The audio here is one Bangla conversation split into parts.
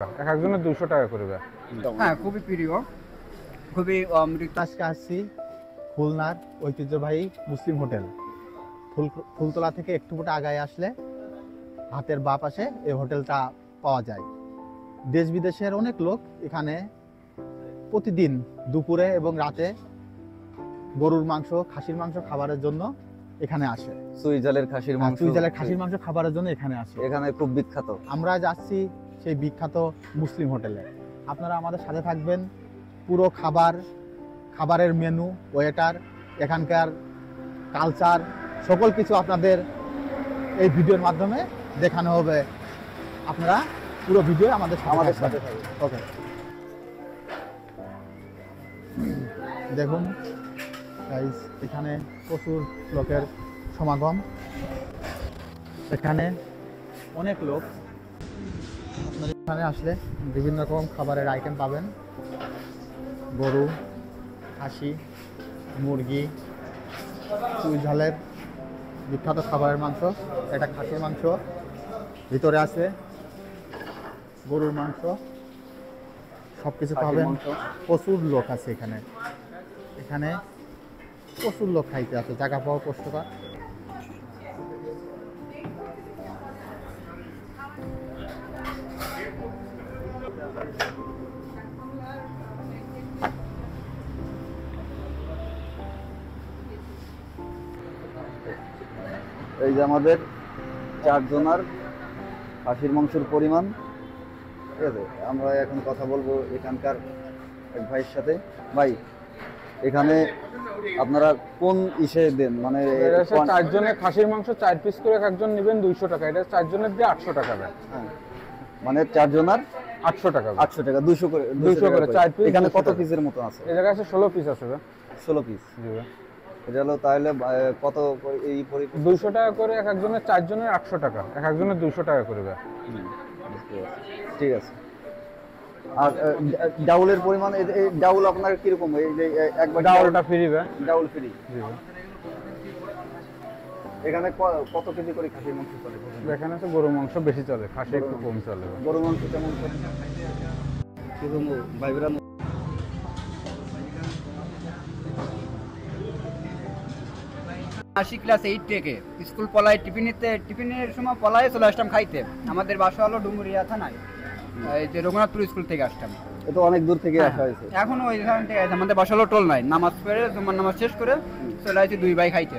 এক একজনের 200 টাকা করবে। হ্যাঁ, খুবই প্রিয়, খুবই আজকে আসছি খুলনার ঐতিহ্যবাহী মুসলিম হোটেল ফুলতলা থেকে একটু ফুট আগায় আসলে হাতের বাঁ পাশে এই হোটেলটা পাওয়া যায়। দেশ বিদেশের অনেক লোক এখানে প্রতিদিন দুপুরে এবং রাতে গরুর মাংস, খাসির মাংস খাবারের জন্য এখানে আসে। সুইজালের খাসির মাংস, সুইজারল্যান্ডের খাসির মাংস খাবারের জন্য এখানে আসে। এখানে খুব বিখ্যাত। আমরা যাচ্ছি সেই বিখ্যাত মুসলিম হোটেলে। আপনারা আমাদের সাথে থাকবেন। পুরো খাবারের মেনু, ওয়েটার, এখানকার কালচার, সকল কিছু আপনাদের এই ভিডিওর মাধ্যমে দেখানো হবে। আপনারা পুরো ভিডিও আমাদের সাথে থাকবেন। ওকে, দেখুন গাইস, এখানে প্রচুর লোকের সমাগম। এখানে অনেক লোক। আপনারা এখানে আসলে বিভিন্ন রকম খাবারের আইটেম পাবেন। গরু, খাসি, মুরগি, চুই ঝালের বিখ্যাত খাবারের মাংস, এটা খাসির মাংস, ভিতরে আছে গরুর মাংস, সব কিছু পাবেন। প্রচুর লোক আছে এখানে। এখানে প্রচুর লোক খাইতে আছে, জায়গা পাওয়া কষ্টকর। এই যে আমাদের 4 জনার খাসির মাংসের পরিমাণ, ঠিক আছে। আমরা এখন কথা বলবো এখানকার এক ভাইয়ের সাথে। ভাই, এখানে আপনারা কোন ইসে দেন? মানে 4 জনের খাসির মাংস 4 পিস করে এক একজন নেবেন 200 টাকা। এটা 4 জনের দিয়ে 800 টাকা দেয়। হ্যাঁ, মানে 4 জনার 800 টাকা। 800 টাকা, 200 করে 4 পিস। এখানে কত পিসের মতো আছে? এই জায়গায় আছে 16 পিস আছে। 16 পিস। জি ভাই। এটা হলো তাহলে কত এই 200 টাকা করে এক একজনের, 4 জনের 800 টাকা, এক একজনের 200 টাকা করবে। ঠিক আছে। আর ডাউলের পরিমাণ, এই ডাউল আপনার কিরকম? এই যে একবার ডাউলটা ফ্রি ভাই। ডাউল ফ্রি। জি ভাই। এখানে কত কেজি করে খাসির মাংস চলে? এখানে তো গরু মাংস বেশি চলে, খাসি একটু কম চলে। গরু মাংস কেমন চলে? কিরকম ভাই বেরান? আসি ক্লাস 8 থেকে স্কুল পলায়, টিফিনের সময় পলায় চলে আসতাম খাইতে। আমাদের বাসা হলো ডুমুরিয়া থানায়, এই যে রঘুনাথপুর স্কুল থেকে আসতাম। এটা অনেক দূর থেকে আসা হয়েছে। এখন ওইখান থেকে আমাদের বাসা হলো টোল নাই, নামাজ পড়ে জুমার নামাজ শেষ করে চলে আসি 2 ভাই খাইতে।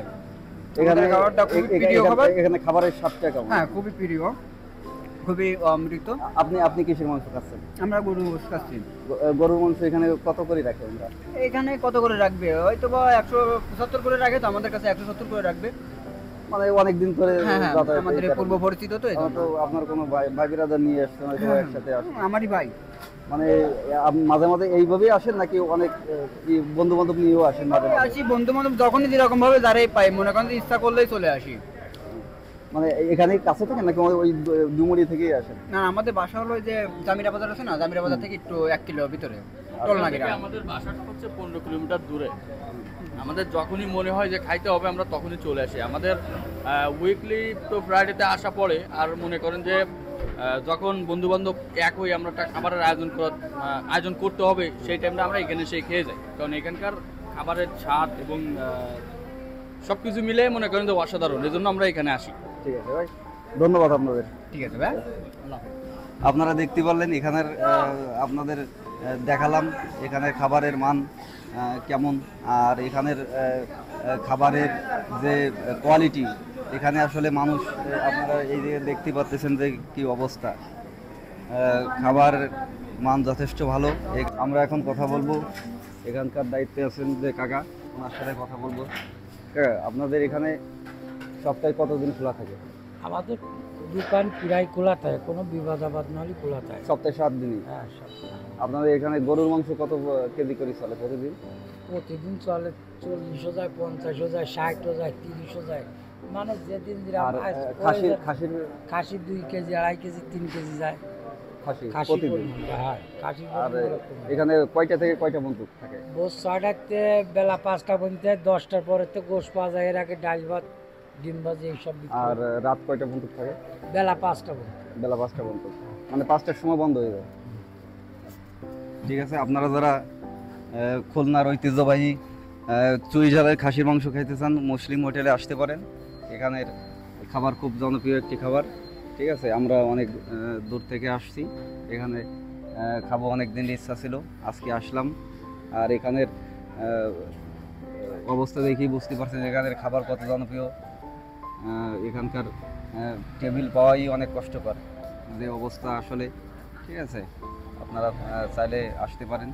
এখানে খাবারটা খুবই প্রিয় খাবার। এখানে খাবারের স্বাদটা কেমন? হ্যাঁ, খুবই প্রিয়, খুবই অমৃত। আপনি কিসের মাংস খাচ্ছেন? আমরা গরু খাচ্ছি। গরুর মাংস এখানে কত করে রাখে আমরা? এখানে কত করে রাখবে? হয়তো বা 175 করে রাখে, তো আমাদের কাছে 170 করে রাখবে। মানে অনেক দিন ধরে আমাদের পূর্ব পরিচিত, তো তো আপনার কোনো ভাই বিরাদার নিয়ে আসছেন হয়তো একসাথে আসেন? আমারই ভাই। মানে মাঝে মাঝে এইভাবেই আসেন নাকি অনেক বন্ধু বান্ধব নিয়েও আসেন? আসি বন্ধু বান্ধব যখনই যেরকম ভাবে যারাই পাই, মনে করেন ইচ্ছা করলেই চলে আসি। মানে এখানে কাছে থেকে নাকি ওই ডুমুরি থেকেই আসেন? না, আমাদের বাসা হলো যে জামিরা বাজার আছে না, জামিরা বাজার থেকে একটু 1 কিলো ভিতরে টোলনাগিরা। আমাদের বাসাটা হচ্ছে 15 কিলোমিটার দূরে। আমাদের যখনই মনে হয় যে খাইতে হবে আমরা তখনই চলে আসি। আমাদের উইকলি তো ফ্রাইডেতে আসা পড়ে। আর মনে করেন যে যখন বন্ধু বান্ধব এক হই, আমরা একটা খাবারের আয়োজন করতে হবে, সেই টাইমটা আমরা এখানে এসে খেয়ে যাই। কারণ এখানকার খাবারের স্বাদ এবং সবকিছু মিলে মনে করেন যে অসাধারণ, এই জন্য আমরা এখানে আসি। ঠিক আছে ভাই, ধন্যবাদ আপনাদের। ঠিক আছে ভাই। আপনারা দেখতে পারলেন এখানের, আপনাদের দেখালাম এখানের খাবারের মান কেমন, আর এখানের খাবারের যে কোয়ালিটি। এখানে আসলে মানুষ, আপনারা এই যে দেখতে পাচ্ছেন যে কি অবস্থা, খাবার মান যথেষ্ট ভালো। আমরা এখন কথা বলবো, এখানকার দায়িত্বে আছেন যে কাকা, ওনার সাথে কথা বলবো। কাকা, আপনাদের এখানে সপ্তাহে কতদিন খোলা থাকে? আমাদের দোকান প্রায় খোলা থাকে, কোনো বিবাদ আবাদ নাহলে খোলা থাকে। সপ্তাহে 7 দিনই? হ্যাঁ, আপনাদের এখানে গরুর মাংস কত কেজি করে চলে প্রতিদিন? প্রতিদিন চলে 40ও যায়, 50ও যায়, 60ও যায়, 30ও যায়। মানে যেদিন খাসির 2 কেজি, 2.5 কেজি, 3 কেজি যায় খাসি প্রতিদিন। হ্যাঁ, খাসি। আর এখানে কয়টা থেকে কয়টা পর্যন্ত থাকে? ভোর 6টাতে বেলা 5টা পর্যন্ত, 10টার পরে তো গোশ পাওয়া যায়। এর আগে ডাল ভাত, ডিম ভাজি এইসব। আর রাত কয়টা পর্যন্ত থাকে? বেলা 5টা পর্যন্ত। বেলা 5টা পর্যন্ত। মানে 5টার সময় বন্ধ হয়ে যায়। ঠিক আছে, আপনারা যারা খুলনার ঐতিহ্যবাহী চুইঝালের খাসির মাংস খাইতে চান, মুসলিম হোটেলে আসতে পারেন। এখানের খাবার খুব জনপ্রিয় একটি খাবার। ঠিক আছে, আমরা অনেক দূর থেকে আসছি, এখানে খাবো, অনেক দিনের ইচ্ছা ছিল, আজকে আসলাম। আর এখানের অবস্থা দেখেই বুঝতে পারছেন এখানের খাবার কত জনপ্রিয়। এখানকার টেবিল পাওয়াই অনেক কষ্টকর যে অবস্থা আসলে। ঠিক আছে, আপনারা চাইলে আসতে পারেন।